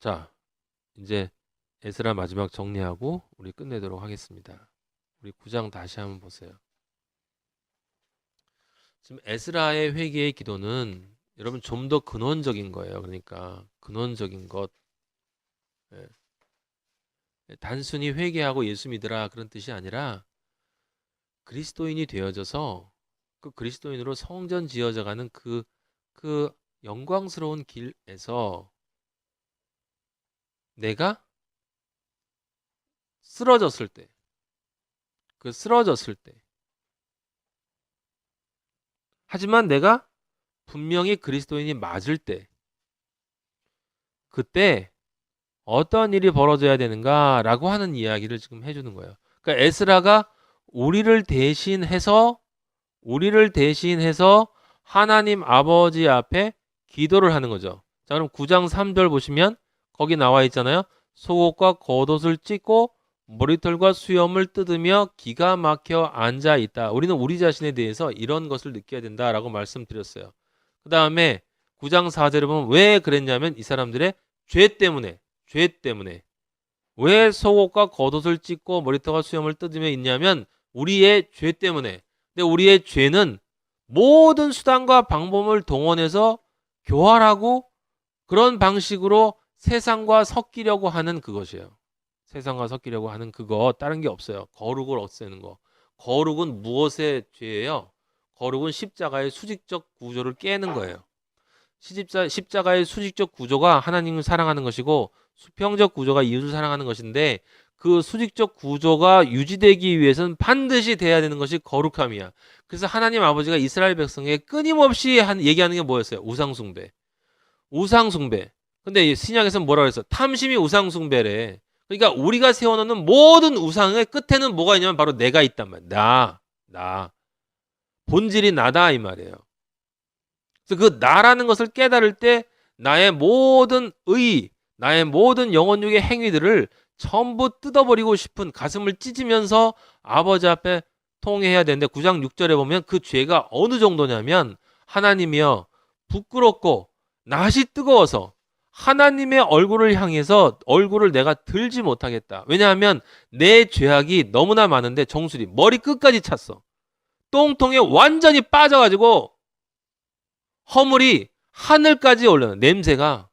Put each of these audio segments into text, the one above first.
자, 이제 에스라 마지막 정리하고 우리 끝내도록 하겠습니다. 우리 9장 다시 한번 보세요. 지금 에스라의 회개의 기도는 여러분 좀 더 근원적인 거예요. 그러니까 근원적인 것. 예. 단순히 회개하고 예수 믿으라 그런 뜻이 아니라 그리스도인이 되어져서 그 그리스도인으로 성전 지어져 가는 그 영광스러운 길에서 내가 쓰러졌을 때, 그 쓰러졌을 때. 하지만 내가 분명히 그리스도인이 맞을 때, 그때 어떤 일이 벌어져야 되는가라고 하는 이야기를 지금 해주는 거예요. 그러니까 에스라가 우리를 대신해서 우리를 대신해서 하나님 아버지 앞에 기도를 하는 거죠. 자, 그럼 9장 3절 보시면 거기 나와 있잖아요. 속옷과 겉옷을 찢고 머리털과 수염을 뜯으며 기가 막혀 앉아 있다. 우리는 우리 자신에 대해서 이런 것을 느껴야 된다라고 말씀드렸어요. 그 다음에 9장 4절에 보면 왜 그랬냐면 이 사람들의 죄 때문에 왜 속옷과 겉옷을 찢고 머리털과 수염을 뜯으며 있냐면 우리의 죄 때문에. 근데 우리의 죄는 모든 수단과 방법을 동원해서 교활하고 그런 방식으로 세상과 섞이려고 하는 그것이에요. 세상과 섞이려고 하는 그거 다른 게 없어요. 거룩을 없애는 거. 거룩은 무엇의 죄예요? 거룩은 십자가의 수직적 구조를 깨는 거예요. 십자가의 수직적 구조가 하나님을 사랑하는 것이고 수평적 구조가 이웃을 사랑하는 것인데 그 수직적 구조가 유지되기 위해서는 반드시 돼야 되는 것이 거룩함이야. 그래서 하나님 아버지가 이스라엘 백성에게 끊임없이 얘기하는 게 뭐였어요? 우상숭배. 우상숭배. 근데 이 신약에서는 뭐라 그랬어? 탐심이 우상숭배래. 그러니까 우리가 세워놓는 모든 우상의 끝에는 뭐가 있냐면 바로 내가 있단 말이야. 나. 본질이 나다 이 말이에요. 그래서 그 나라는 것을 깨달을 때 나의 모든 나의 모든 영혼육의 행위들을 전부 뜯어버리고 싶은 가슴을 찢으면서 아버지 앞에 통회해야 되는데 9장 6절에 보면 그 죄가 어느 정도냐면 하나님이여 부끄럽고 낯이 뜨거워서 하나님의 얼굴을 향해서 얼굴을 내가 들지 못하겠다. 왜냐하면 내 죄악이 너무나 많은데 정수리 머리 끝까지 찼어. 똥통에 완전히 빠져가지고 허물이 하늘까지 올라요. 냄새가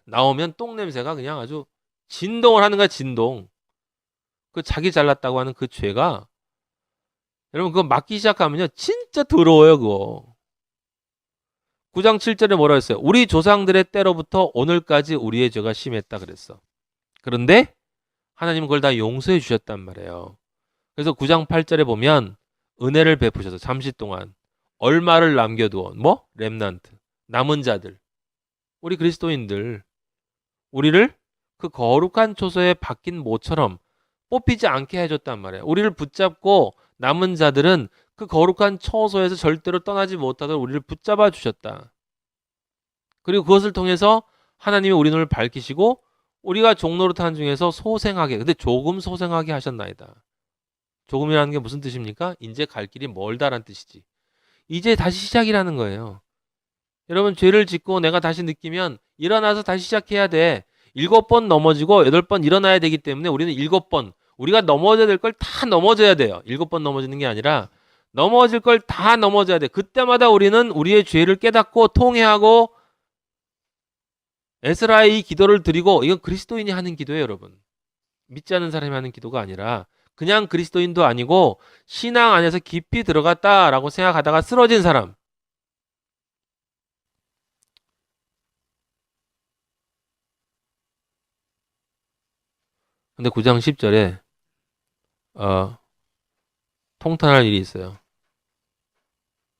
나오면 똥 냄새가 그냥 아주 진동을 하는 거야. 진동. 그 자기 잘났다고 하는 그 죄가 여러분 그거 맡기 시작하면요 진짜 더러워요. 그거 9장 7절에 뭐라 했어요? 우리 조상들의 때로부터 오늘까지 우리의 죄가 심했다 그랬어. 그런데 하나님은 그걸 다 용서해 주셨단 말이에요. 그래서 9장 8절에 보면 은혜를 베푸셔서 잠시 동안 얼마를 남겨두어 뭐? 렘넌트 남은 자들 우리 그리스도인들 우리를 그 거룩한 초소에 박힌 모처럼 뽑히지 않게 해줬단 말이에요. 우리를 붙잡고 남은 자들은 그 거룩한 초소에서 절대로 떠나지 못하도록 우리를 붙잡아 주셨다. 그리고 그것을 통해서 하나님이 우리 눈을 밝히시고 우리가 종노릇하는 중에서 소생하게 근데 조금 소생하게 하셨나이다. 조금이라는 게 무슨 뜻입니까? 이제 갈 길이 멀다란 뜻이지. 이제 다시 시작이라는 거예요. 여러분 죄를 짓고 내가 다시 느끼면 일어나서 다시 시작해야 돼. 7번 넘어지고 8번 일어나야 되기 때문에 우리는 7번 우리가 넘어져야 될 걸 다 넘어져야 돼요. 7번 넘어지는 게 아니라 넘어질 걸 다 넘어져야 돼. 그때마다 우리는 우리의 죄를 깨닫고 통회하고 에스라의 이 기도를 드리고 이건 그리스도인이 하는 기도예요, 여러분. 믿지 않는 사람이 하는 기도가 아니라 그냥 그리스도인도 아니고 신앙 안에서 깊이 들어갔다라고 생각하다가 쓰러진 사람. 근데 9장 10절에 통탄할 일이 있어요.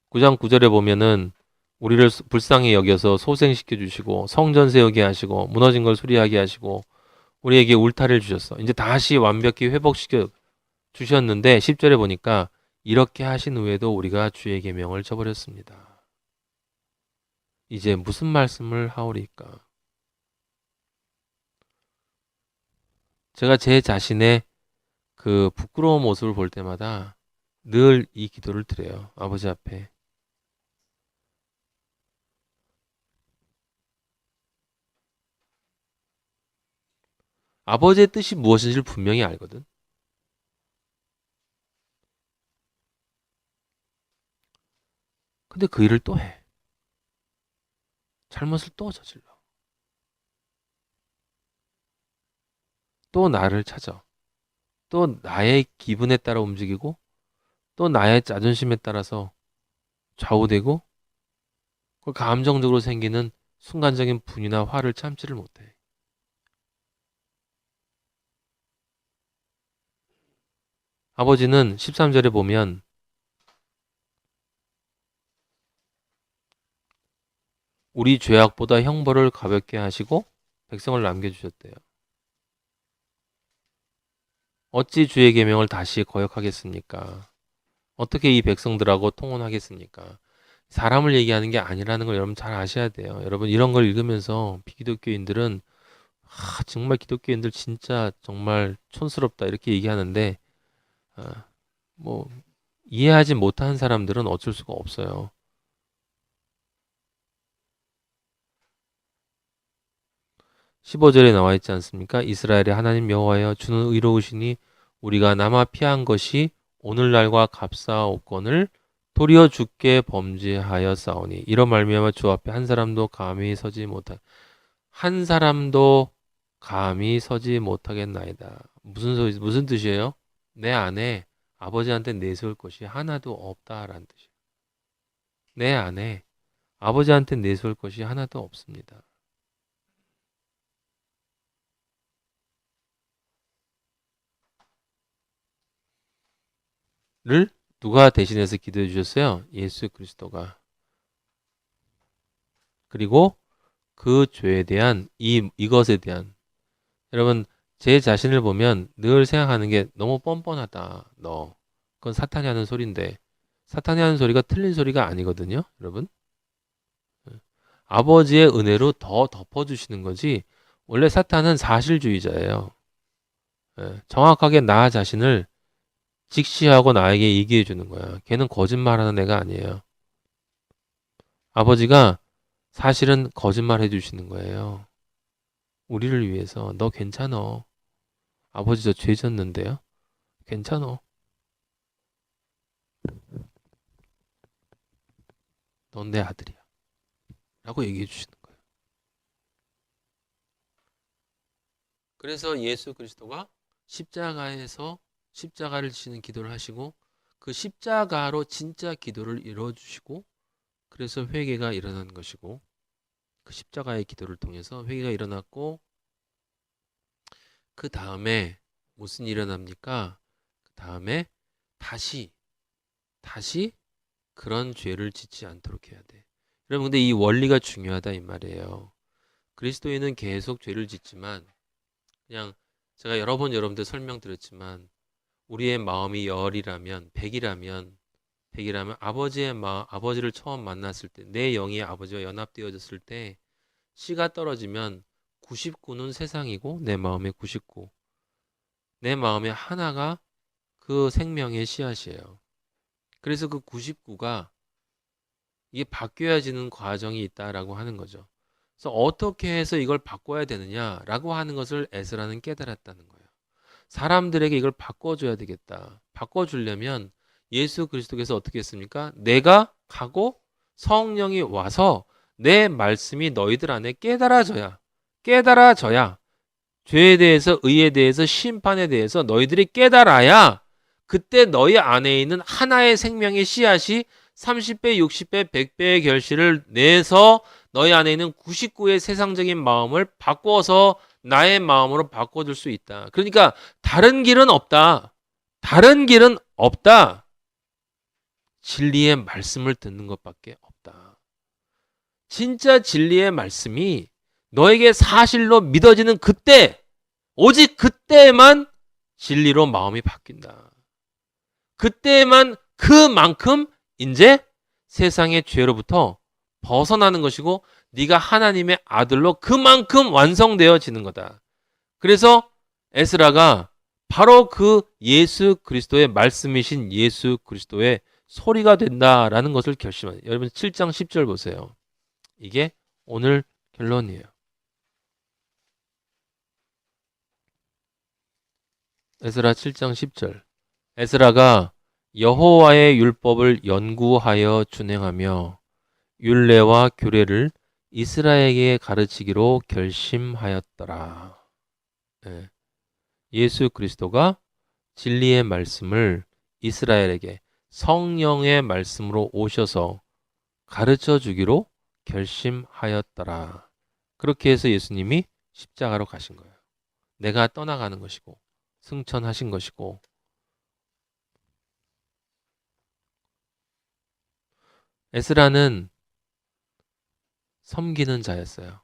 9장 9절에 보면은 우리를 불쌍히 여겨서 소생시켜 주시고 성전 세우게 하시고 무너진 걸 수리하게 하시고 우리에게 울타리를 주셨어. 이제 다시 완벽히 회복시켜 주셨는데 10절에 보니까 이렇게 하신 후에도 우리가 주의 계명을 저버렸습니다. 이제 무슨 말씀을 하오리까? 제가 제 자신의 그 부끄러운 모습을 볼 때마다 늘 이 기도를 드려요. 아버지 앞에. 아버지의 뜻이 무엇인지를 분명히 알거든. 근데 그 일을 또 해. 잘못을 또 저질러. 또 나를 찾아. 또 나의 기분에 따라 움직이고 또 나의 자존심에 따라서 좌우되고 그 감정적으로 생기는 순간적인 분이나 화를 참지를 못해. 아버지는 13절에 보면 우리 죄악보다 형벌을 가볍게 하시고 백성을 남겨주셨대요. 어찌 주의 계명을 다시 거역하겠습니까? 어떻게 이 백성들하고 통혼하겠습니까? 사람을 얘기하는 게 아니라는 걸 여러분 잘 아셔야 돼요. 여러분 이런 걸 읽으면서 비기독교인들은 정말 기독교인들 진짜 정말 촌스럽다 이렇게 얘기하는데 아, 뭐 이해하지 못한 사람들은 어쩔 수가 없어요. 15절에 나와 있지 않습니까? 이스라엘의 하나님 여호와여 주는 의로우시니 우리가 남아 피한 것이 오늘날과 값싸옵건을 도리어 주께 범죄하였사오니 이런 말미암아 주 앞에 한 사람도 감히 서지 못하겠나이다. 무슨 뜻이에요? 내 안에 아버지한테 내세울 것이 하나도 없다라는 뜻이에요. 내 안에 아버지한테 내세울 것이 하나도 없습니다. 를 누가 대신해서 기도해 주셨어요? 예수 그리스도가. 그리고 그 죄에 대한 이것에 대한 여러분 제 자신을 보면 늘 생각하는 게 너무 뻔뻔하다. 너. 그건 사탄이 하는 소리인데 사탄이 하는 소리가 틀린 소리가 아니거든요. 여러분. 아버지의 은혜로 더 덮어주시는 거지 원래 사탄은 사실주의자예요. 정확하게 나 자신을 직시하고 나에게 얘기해 주는 거야. 걔는 거짓말하는 애가 아니에요. 아버지가 사실은 거짓말 해주시는 거예요. 우리를 위해서 너 괜찮어. 아버지 저 죄 졌는데요. 괜찮어. 넌 내 아들이야. 라고 얘기해 주시는 거예요. 그래서 예수 그리스도가 십자가에서 십자가를 지는 기도를 하시고 그 십자가로 진짜 기도를 이루어주시고 그래서 회개가 일어난 것이고 그 십자가의 기도를 통해서 회개가 일어났고 그 다음에 무슨 일이 일어납니까? 그 다음에 다시 그런 죄를 짓지 않도록 해야 돼. 여러분 근데 이 원리가 중요하다 이 말이에요. 그리스도인은 계속 죄를 짓지만 그냥 제가 여러 번 여러분들 설명드렸지만 우리의 마음이 열이라면 100이라면 아버지를 처음 만났을 때 내 영이 아버지와 연합되어졌을 때 씨가 떨어지면 99는 세상이고 내 마음의 99 내 마음에 하나가 그 생명의 씨앗이에요. 그래서 그 99가 이게 바뀌어지는 과정이 있다라고 하는 거죠. 그래서 어떻게 해서 이걸 바꿔야 되느냐라고 하는 것을 에스라는 깨달았다는 거예요. 사람들에게 이걸 바꿔줘야 되겠다. 바꿔주려면 예수 그리스도께서 어떻게 했습니까? 내가 가고 성령이 와서 내 말씀이 너희들 안에 깨달아져야 죄에 대해서 의에 대해서 심판에 대해서 너희들이 깨달아야 그때 너희 안에 있는 하나의 생명의 씨앗이 30배, 60배, 100배의 결실을 내서 너희 안에 있는 99의 세상적인 마음을 바꿔서 나의 마음으로 바꿔줄 수 있다. 그러니까 다른 길은 없다. 다른 길은 없다. 진리의 말씀을 듣는 것밖에 없다. 진짜 진리의 말씀이 너에게 사실로 믿어지는 그때, 오직 그때만 진리로 마음이 바뀐다. 그때만 그만큼 이제 세상의 죄로부터 벗어나는 것이고 네가 하나님의 아들로 그만큼 완성되어지는 거다. 그래서 에스라가 바로 그 예수 그리스도의 말씀이신 예수 그리스도의 소리가 된다라는 것을 결심합니다. 여러분 7장 10절 보세요. 이게 오늘 결론이에요. 에스라 7장 10절. 에스라가 여호와의 율법을 연구하여 준행하며 율례와 규례를 이스라엘에게 가르치기로 결심하였더라. 예. 예수 그리스도가 진리의 말씀을 이스라엘에게 성령의 말씀으로 오셔서 가르쳐 주기로 결심하였더라. 그렇게 해서 예수님이 십자가로 가신 거예요. 내가 떠나가는 것이고 승천하신 것이고. 에스라는 섬기는 자였어요.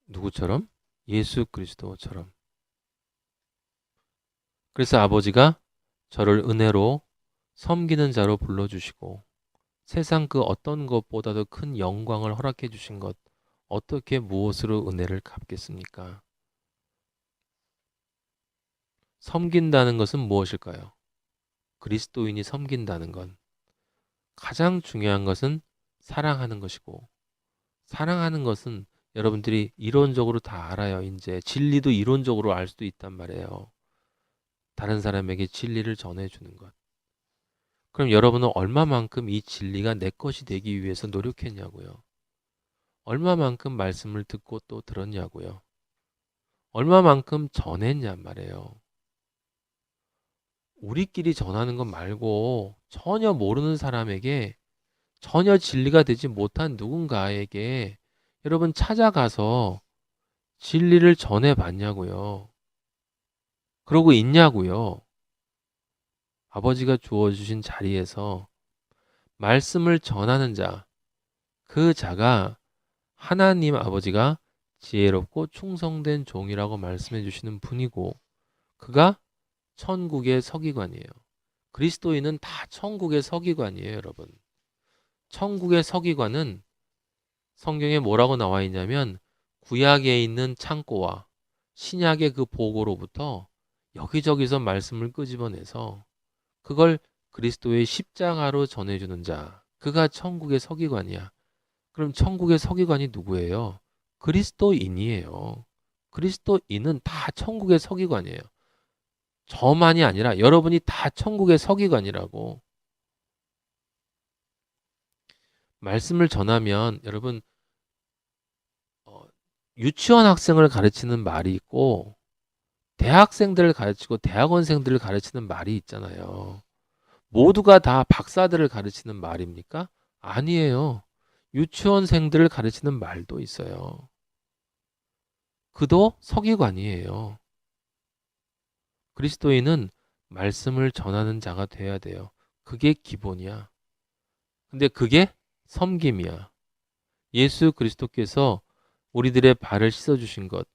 누구처럼? 예수 그리스도처럼. 그래서 아버지가 저를 은혜로 섬기는 자로 불러주시고 세상 그 어떤 것보다도 큰 영광을 허락해 주신 것, 어떻게 무엇으로 은혜를 갚겠습니까? 섬긴다는 것은 무엇일까요? 그리스도인이 섬긴다는 건 가장 중요한 것은 사랑하는 것이고, 사랑하는 것은 여러분들이 이론적으로 다 알아요. 이제 진리도 이론적으로 알 수도 있단 말이에요. 다른 사람에게 진리를 전해주는 것. 그럼 여러분은 얼마만큼 이 진리가 내 것이 되기 위해서 노력했냐고요. 얼마만큼 말씀을 듣고 또 들었냐고요. 얼마만큼 전했냔 말이에요. 우리끼리 전하는 것 말고 전혀 모르는 사람에게, 전혀 진리가 되지 못한 누군가에게 여러분 찾아가서 진리를 전해봤냐고요. 그러고 있냐고요. 아버지가 주어주신 자리에서 말씀을 전하는 자, 그 자가 하나님 아버지가 지혜롭고 충성된 종이라고 말씀해 주시는 분이고, 그가 천국의 서기관이에요. 그리스도인은 다 천국의 서기관이에요, 여러분. 천국의 서기관은 성경에 뭐라고 나와 있냐면 구약에 있는 창고와 신약의 그 보고로부터 여기저기서 말씀을 끄집어내서 그걸 그리스도의 십자가로 전해주는 자, 그가 천국의 서기관이야. 그럼 천국의 서기관이 누구예요? 그리스도인이에요. 그리스도인은 다 천국의 서기관이에요. 저만이 아니라 여러분이 다 천국의 서기관이라고. 말씀을 전하면 여러분, 유치원 학생을 가르치는 말이 있고 대학생들을 가르치고 대학원생들을 가르치는 말이 있잖아요. 모두가 다 박사들을 가르치는 말입니까? 아니에요. 유치원생들을 가르치는 말도 있어요. 그도 서기관이에요. 그리스도인은 말씀을 전하는 자가 돼야 돼요. 그게 기본이야. 근데 그게 섬김이야. 예수 그리스도께서 우리들의 발을 씻어주신 것,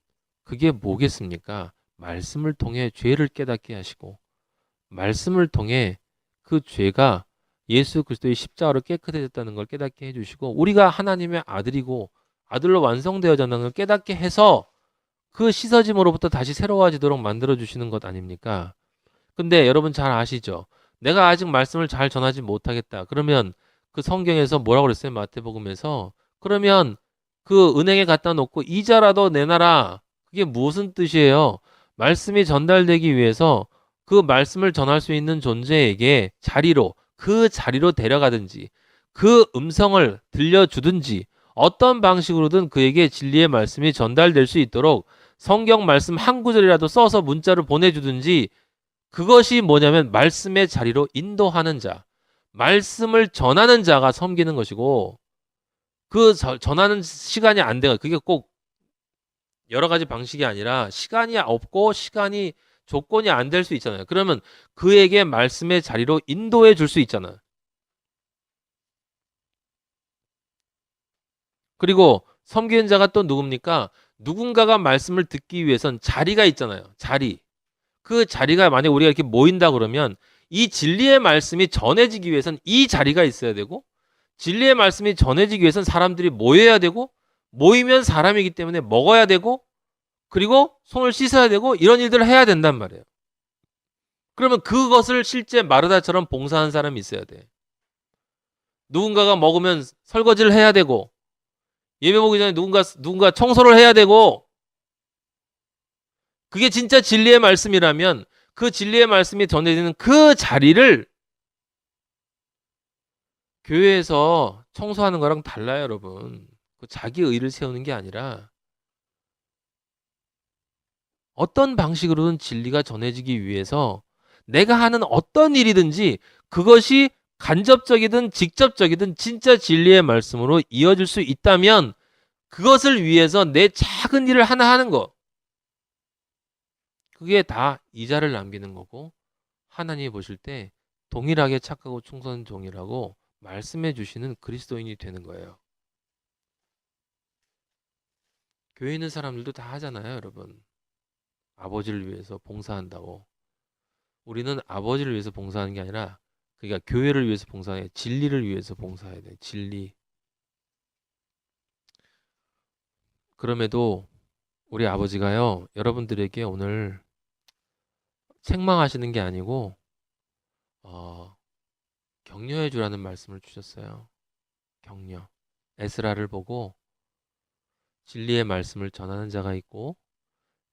그게 뭐겠습니까? 말씀을 통해 죄를 깨닫게 하시고, 말씀을 통해 그 죄가 예수 그리스도의 십자가로 깨끗해졌다는 걸 깨닫게 해주시고, 우리가 하나님의 아들이고 아들로 완성되어졌다는 걸 깨닫게 해서 그 씻어짐으로부터 다시 새로워지도록 만들어주시는 것 아닙니까? 근데 여러분 잘 아시죠? 내가 아직 말씀을 잘 전하지 못하겠다. 그러면 그 성경에서 뭐라고 그랬어요? 마태복음에서. 그러면 그 은행에 갖다 놓고 이자라도 내놔라. 그게 무슨 뜻이에요? 말씀이 전달되기 위해서 그 말씀을 전할 수 있는 존재에게 그 자리로 데려가든지 그 음성을 들려주든지 어떤 방식으로든 그에게 진리의 말씀이 전달될 수 있도록 성경 말씀 한 구절이라도 써서 문자로 보내주든지, 그것이 뭐냐면 말씀의 자리로 인도하는 자, 말씀을 전하는 자가 섬기는 것이고, 그 전하는 시간이 안 돼요. 그게 꼭 여러 가지 방식이 아니라 시간이 없고 시간이 조건이 안 될 수 있잖아요. 그러면 그에게 말씀의 자리로 인도해 줄 수 있잖아요. 그리고 섬기는 자가 또 누굽니까? 누군가가 말씀을 듣기 위해선 자리가 있잖아요. 자리. 그 자리가 만약에 우리가 이렇게 모인다 그러면 이 진리의 말씀이 전해지기 위해선 이 자리가 있어야 되고, 진리의 말씀이 전해지기 위해선 사람들이 모여야 되고, 모이면 사람이기 때문에 먹어야 되고, 그리고 손을 씻어야 되고, 이런 일들을 해야 된단 말이에요. 그러면 그것을 실제 마르다처럼 봉사하는 사람이 있어야 돼. 누군가가 먹으면 설거지를 해야 되고, 예배 보기 전에 누군가 청소를 해야 되고, 그게 진짜 진리의 말씀이라면 그 진리의 말씀이 전해지는 그 자리를 교회에서 청소하는 거랑 달라요, 여러분. 그 자기 의를 세우는 게 아니라 어떤 방식으로든 진리가 전해지기 위해서 내가 하는 어떤 일이든지 그것이 간접적이든 직접적이든 진짜 진리의 말씀으로 이어질 수 있다면 그것을 위해서 내 작은 일을 하나 하는 거. 그게 다 이자를 남기는 거고 하나님이 보실 때 동일하게 착하고 충성된 종이라고 말씀해 주시는 그리스도인이 되는 거예요. 교회 있는 사람들도 다 하잖아요, 여러분. 아버지를 위해서 봉사한다고. 우리는 아버지를 위해서 봉사하는 게 아니라 그러니까 교회를 위해서 봉사해, 진리를 위해서 봉사해야 돼. 진리. 그럼에도 우리 아버지가요, 여러분들에게 오늘 책망하시는 게 아니고 격려해 주라는 말씀을 주셨어요. 격려. 에스라를 보고 진리의 말씀을 전하는 자가 있고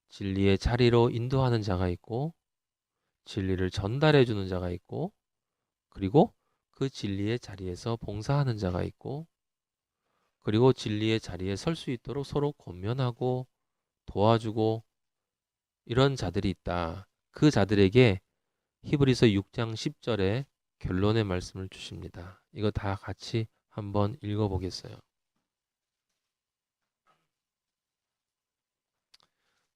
진리의 자리로 인도하는 자가 있고 진리를 전달해 주는 자가 있고 그리고 그 진리의 자리에서 봉사하는 자가 있고 그리고 진리의 자리에 설 수 있도록 서로 권면하고 도와주고 이런 자들이 있다. 그 자들에게 히브리서 6장 10절에 결론의 말씀을 주십니다. 이거 다 같이 한번 읽어보겠어요.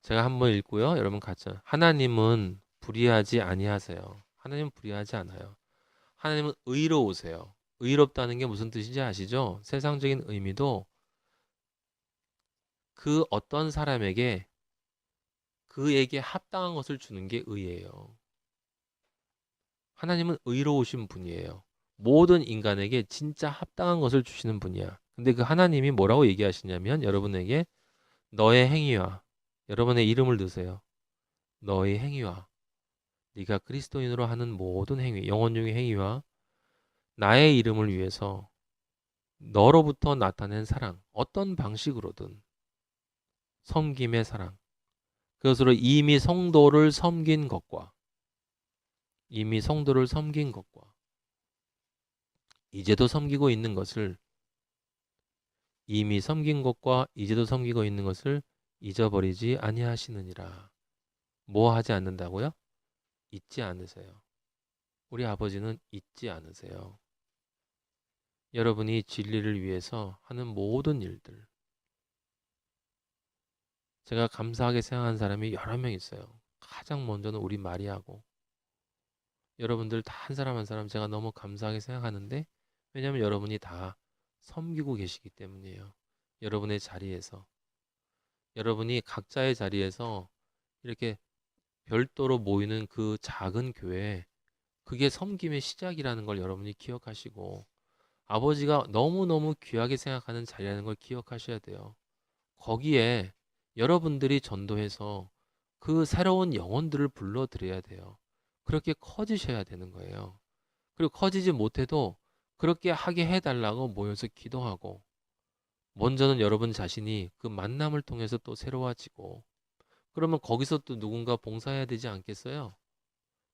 제가 한번 읽고요. 여러분 같이. 하나님은 불의하지 아니하세요. 하나님은 불의하지 않아요. 하나님은 의로우세요. 의롭다는 게 무슨 뜻인지 아시죠? 세상적인 의미도 그 어떤 사람에게 그에게 합당한 것을 주는 게 의예요. 하나님은 의로우신 분이에요. 모든 인간에게 진짜 합당한 것을 주시는 분이야. 근데 그 하나님이 뭐라고 얘기하시냐면 여러분에게 너의 행위와 여러분의 이름을 넣으세요. 너의 행위와 네가 그리스도인으로 하는 모든 행위, 영혼중의 행위와 나의 이름을 위해서 너로부터 나타낸 사랑, 어떤 방식으로든 섬김의 사랑, 그것으로 이미 성도를 섬긴 것과 이제도 섬기고 있는 것을 이미 섬긴 것과 이제도 섬기고 있는 것을 잊어버리지 아니하시느니라. 뭐 하지 않는다고요? 잊지 않으세요. 우리 아버지는 잊지 않으세요. 여러분이 진리를 위해서 하는 모든 일들. 제가 감사하게 생각하는 사람이 여러 명 있어요. 가장 먼저는 우리 마리아고 여러분들 다 한 사람 한 사람 제가 너무 감사하게 생각하는데 왜냐하면 여러분이 다 섬기고 계시기 때문이에요. 여러분의 자리에서 여러분이 각자의 자리에서 이렇게 별도로 모이는 그 작은 교회 그게 섬김의 시작이라는 걸 여러분이 기억하시고 아버지가 너무너무 귀하게 생각하는 자리라는 걸 기억하셔야 돼요. 거기에 여러분들이 전도해서 그 새로운 영혼들을 불러들여야 돼요. 그렇게 커지셔야 되는 거예요. 그리고 커지지 못해도 그렇게 하게 해달라고 모여서 기도하고 먼저는 여러분 자신이 그 만남을 통해서 또 새로워지고 그러면 거기서 또 누군가 봉사해야 되지 않겠어요?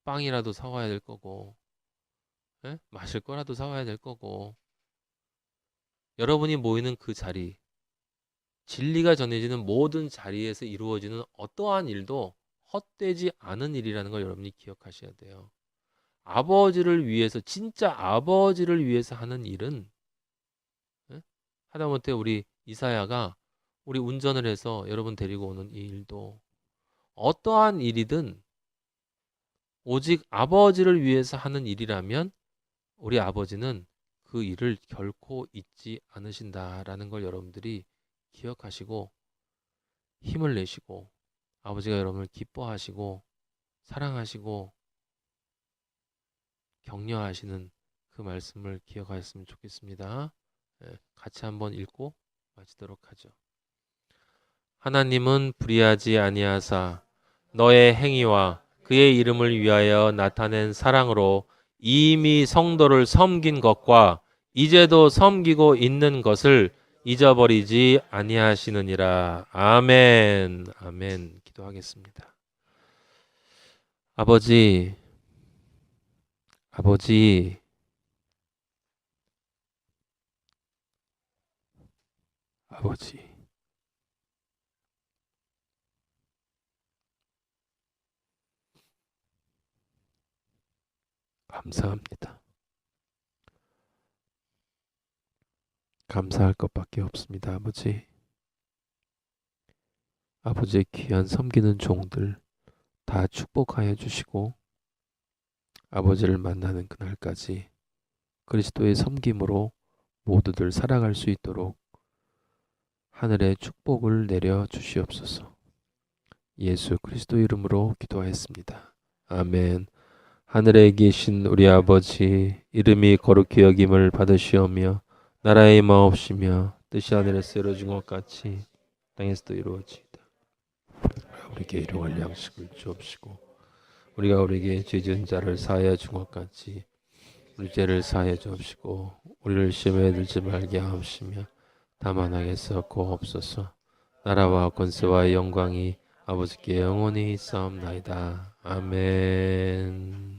빵이라도 사와야 될 거고 예? 마실 거라도 사와야 될 거고 여러분이 모이는 그 자리 진리가 전해지는 모든 자리에서 이루어지는 어떠한 일도 헛되지 않은 일이라는 걸 여러분이 기억하셔야 돼요. 아버지를 위해서 진짜 아버지를 위해서 하는 일은 예? 하다못해 우리 이사야가 우리 운전을 해서 여러분 데리고 오는 이 일도 어떠한 일이든 오직 아버지를 위해서 하는 일이라면 우리 아버지는 그 일을 결코 잊지 않으신다라는 걸 여러분들이 기억하시고 힘을 내시고 아버지가 여러분을 기뻐하시고 사랑하시고 격려하시는 그 말씀을 기억하셨으면 좋겠습니다. 같이 한번 읽고 마치도록 하죠. 하나님은 불의하지 아니하사 너의 행위와 그의 이름을 위하여 나타낸 사랑으로 이미 성도를 섬긴 것과 이제도 섬기고 있는 것을 잊어버리지 아니하시느니라. 아멘. 아멘. 기도하겠습니다. 아버지, 아버지, 아버지, 감사합니다. 감사할 것밖에 없습니다, 아버지. 아버지의 귀한 섬기는 종들 다 축복하여 주시고 아버지를 만나는 그날까지 그리스도의 섬김으로 모두들 살아갈 수 있도록 하늘의 축복을 내려 주시옵소서. 예수 그리스도 이름으로 기도하였습니다. 아멘. 하늘에 계신 우리 아버지, 이름이 거룩히 여김을 받으시오며 나라의 마옵시며 뜻이 하늘에서 이루어진 것 같이 땅에서도 이루어지이다. 우리에게 일용할 양식을 주옵시고 우리가 우리에게 죄 지은 자를 사하여 준 것 같이 우리 죄를 사하여 주옵시고 우리를 시험에 들지 말게 하옵시며 다만 악에서 구하옵소서. 나라와 권세와 영광이 아버지께 영원히 있사옵나이다. 아멘.